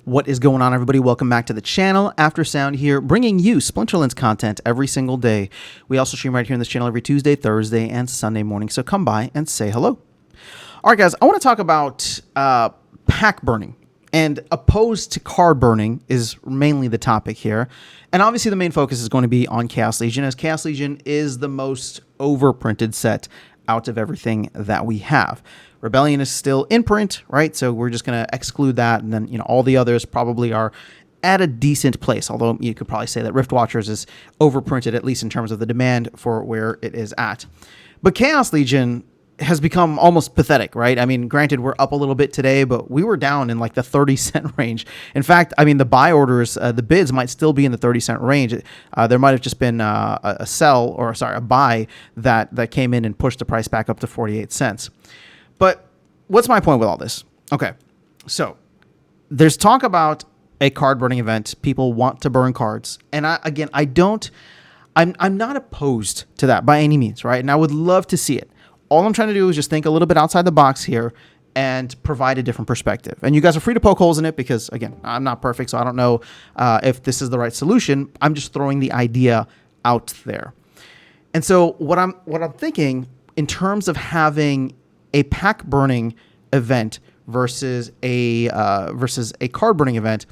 What is going on, everybody? Welcome back to the channel. After Sound here, bringing you Splinterlands content every single day. We also stream right here on this channel every Tuesday, Thursday, and Sunday morning, so come by and say hello. All right, guys, I want to talk about pack burning, and opposed to card burning is mainly the topic here. And obviously the main focus is going to be on Chaos Legion, as Chaos Legion is the most overprinted set out of everything that we have. Rebellion is still in print, right? So we're just going to exclude that. And then, all the others probably are at a decent place. Although you could probably say that Rift Watchers is overprinted, at least in terms of the demand for where it is at. But Chaos Legion has become almost pathetic, right? I mean, granted, we're up a little bit today, but we were down in like the 30-cent range. In fact, I mean, the buy orders, the bids might still be in the 30-cent range. There might have just been a buy that came in and pushed the price back up to 48 cents. But what's my point with all this? Okay, so there's talk about a card burning event. People want to burn cards. And I'm not opposed to that by any means, right? And I would love to see it. All I'm trying to do is just think a little bit outside the box here and provide a different perspective. And you guys are free to poke holes in it because, again, I'm not perfect, so I don't know if this is the right solution. I'm just throwing the idea out there. And so what I'm thinking in terms of having a pack burning event versus a card burning event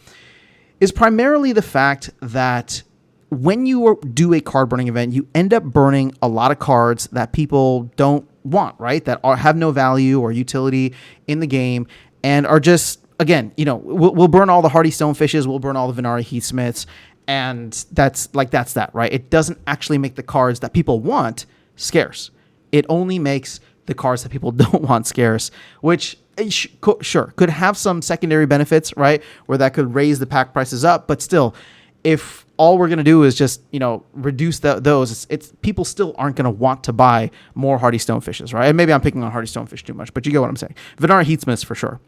is primarily the fact that when you do a card burning event, you end up burning a lot of cards that people don't want, right? That have no value or utility in the game and are just, again, we'll burn all the Hardy Stonefishes, we'll burn all the Venari Heatsmiths, and that's that, right? It doesn't actually make the cards that people want scarce. It only makes the cards that people don't want scarce, which sure could have some secondary benefits, right? Where that could raise the pack prices up, but still, if all we're going to do is just, reduce those, it's people still aren't going to want to buy more Hardy Stonefishes, right? And maybe I'm picking on Hardy Stonefish too much, but you get what I'm saying. Venari Heatsmiths for sure.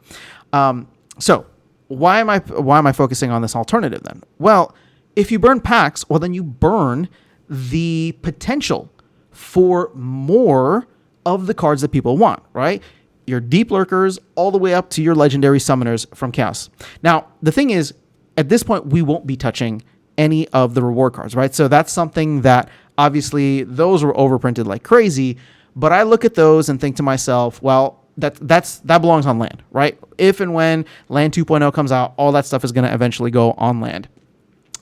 So why am I focusing on this alternative then? Well, if you burn packs, well, then you burn the potential for more of the cards that people want, right? Your Deep Lurkers all the way up to your Legendary Summoners from Chaos. Now, the thing is, at this point, we won't be touching any of the reward cards, right? So that's something that obviously those were overprinted like crazy, but I look at those and think to myself, well, that belongs on land, right? If and when Land 2.0 comes out, all that stuff is going to eventually go on land.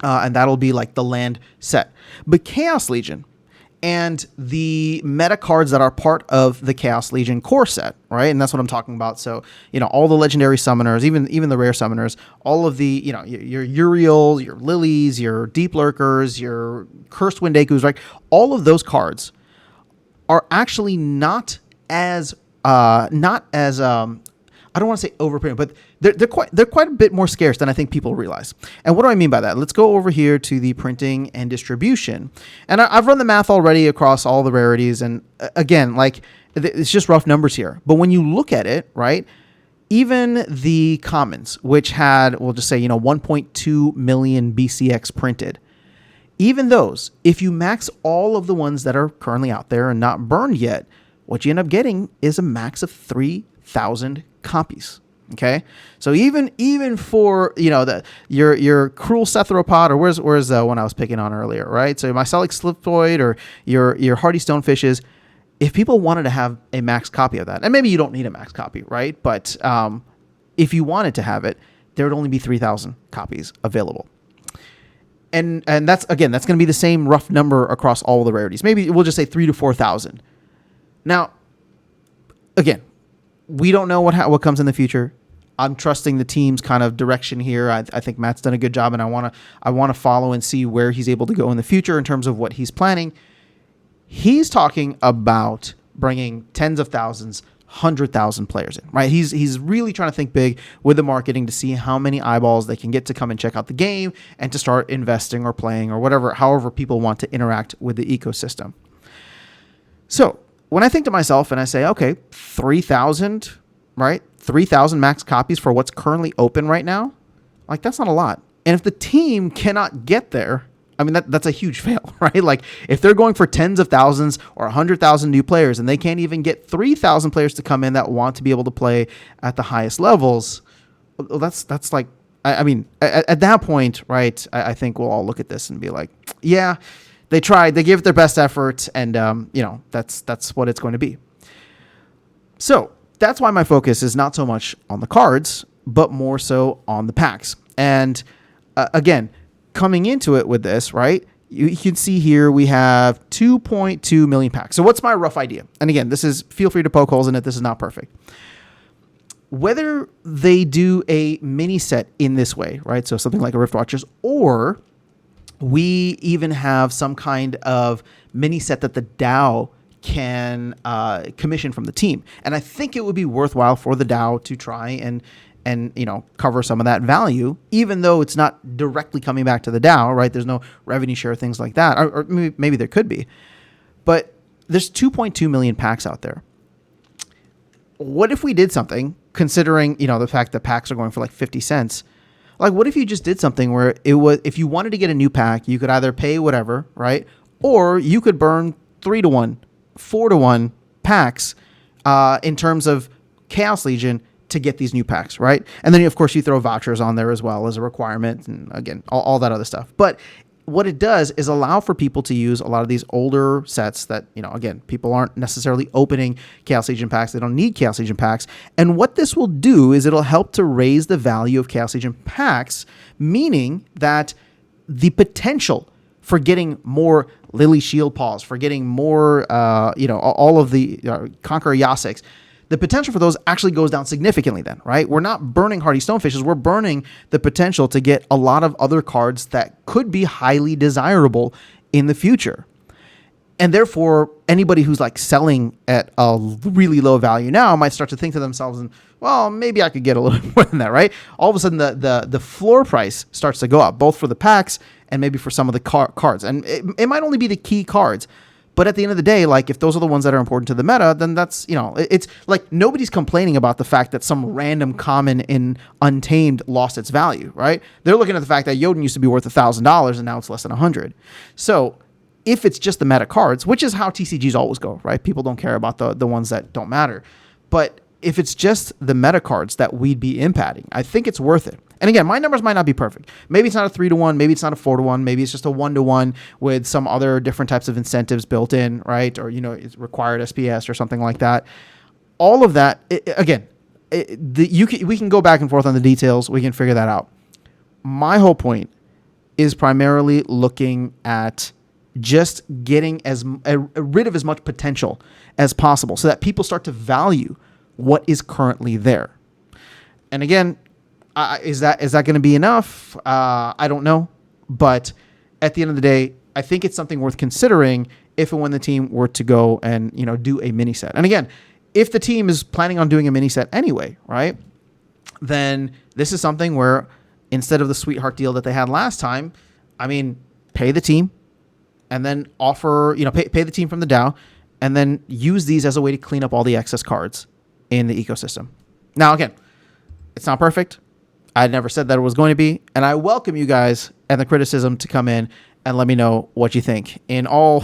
And that'll be like the land set. But Chaos Legion and the meta cards that are part of the Chaos Legion core set, right? And that's what I'm talking about. So, all the legendary summoners, even the rare summoners, all of the, your Uriels, your Lilies, your Deep Lurkers, your Cursed Windekus, right? All of those cards are actually not as I don't want to say overprinted, but they're quite a bit more scarce than I think people realize. And what do I mean by that? Let's go over here to the printing and distribution. And I've run the math already across all the rarities. And again, it's just rough numbers here. But when you look at it, right, even the commons, which had, we'll just say, 1.2 million BCX printed, even those, if you max all of the ones that are currently out there and not burned yet, what you end up getting is a max of 3,000 copies. Okay, so even for your Cruel Cephalopod, or where's the one I was picking on earlier, right? So Mycelic Slipoid or your Hardy Stonefishes, if people wanted to have a max copy of that, and maybe you don't need a max copy, right? But if you wanted to have it, there would only be 3,000 copies available. And that's going to be the same rough number across all the rarities. Maybe we'll just say 3,000 to 4,000. Now, again, we don't know what comes in the future. I'm trusting the team's kind of direction here. I think Matt's done a good job, and I want to follow and see where he's able to go in the future in terms of what he's planning. He's talking about bringing tens of thousands, 100,000 players in, right? He's really trying to think big with the marketing to see how many eyeballs they can get to come and check out the game and to start investing or playing or however people want to interact with the ecosystem. So when I think to myself and I say, okay, 3,000, right? 3,000 max copies for what's currently open right now, like that's not a lot. And if the team cannot get there, I mean, that's a huge fail, right? Like if they're going for tens of thousands or 100,000 new players and they can't even get 3,000 players to come in that want to be able to play at the highest levels, that's like I mean, at that point, right, I think we'll all look at this and be like, yeah, they tried, they gave it their best effort, and, that's what it's going to be. So that's why my focus is not so much on the cards, but more so on the packs. And again, coming into it with this, right, you can see here we have 2.2 million packs. So what's my rough idea? And again, feel free to poke holes in it. This is not perfect. Whether they do a mini set in this way, right? So something like a Rift Watchers, or we even have some kind of mini set that the DAO can commission from the team. And I think it would be worthwhile for the DAO to try and cover some of that value, even though it's not directly coming back to the DAO, right? There's no revenue share, things like that, or maybe there could be. But there's 2.2 million packs out there. What if we did something, considering, the fact that packs are going for like 50 cents? Like, what if you just did something where if you wanted to get a new pack, you could either pay whatever, right? Or you could burn 3-to-1, 4-to-1 packs in terms of Chaos Legion to get these new packs, right? And then, of course, you throw vouchers on there as well as a requirement, and again, all that other stuff. But what it does is allow for people to use a lot of these older sets that, again, people aren't necessarily opening Chaos Legion packs. They don't need Chaos Legion packs. And what this will do is it'll help to raise the value of Chaos Legion packs, meaning that the potential for getting more Lily Shield Paws, for getting more, all of the Conqueror Yasiks, the potential for those actually goes down significantly then, right? We're not burning Hardy Stonefishes. We're burning the potential to get a lot of other cards that could be highly desirable in the future. And therefore, anybody who's like selling at a really low value now might start to think to themselves, and well, maybe I could get a little more than that, right? All of a sudden, the floor price starts to go up, both for the packs and maybe for some of the cards. And it might only be the key cards. But at the end of the day, like, if those are the ones that are important to the meta, then that's, it's like nobody's complaining about the fact that some random common in Untamed lost its value, right? They're looking at the fact that Jotun used to be worth $1,000 and now it's less than 100. So if it's just the meta cards, which is how TCGs always go, right? People don't care about the ones that don't matter. But if it's just the meta cards that we'd be impacting, I think it's worth it. And again, my numbers might not be perfect. Maybe it's not a 3-to-1. Maybe it's not a 4-to-1. Maybe it's just a 1-to-1 with some other different types of incentives built in, right? Or, it's required SPS or something like that. All of that, we can go back and forth on the details. We can figure that out. My whole point is primarily looking at just getting rid of as much potential as possible so that people start to value what is currently there. And again, is that going to be enough? I don't know. But at the end of the day, I think it's something worth considering if and when the team were to go and, do a mini set. And again, if the team is planning on doing a mini set anyway, right, then this is something where instead of the sweetheart deal that they had last time, pay the team and then offer, pay the team from the DAO and then use these as a way to clean up all the excess cards in the ecosystem. Now, again, it's not perfect. I never said that it was going to be, and I welcome you guys and the criticism to come in and let me know what you think in all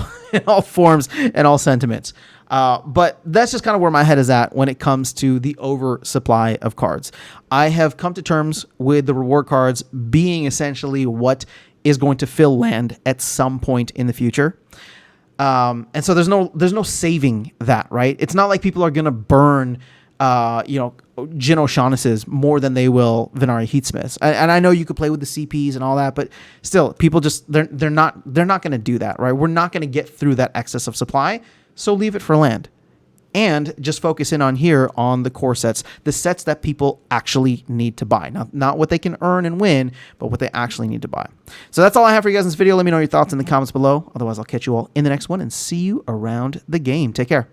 forms and all sentiments. But that's just kind of where my head is at when it comes to the oversupply of cards. I have come to terms with the reward cards being essentially what is going to fill land at some point in the future. And so there's no saving that, right? It's not like people are going to burn Jin O'Shaughnessy's more than they will Venari Heatsmiths. And I know you could play with the CPs and all that, but still, people just, they're not going to do that, right? We're not going to get through that excess of supply, so leave it for land. And just focus in on here on the core sets, the sets that people actually need to buy. Not what they can earn and win, but what they actually need to buy. So that's all I have for you guys in this video. Let me know your thoughts in the comments below. Otherwise, I'll catch you all in the next one and see you around the game. Take care.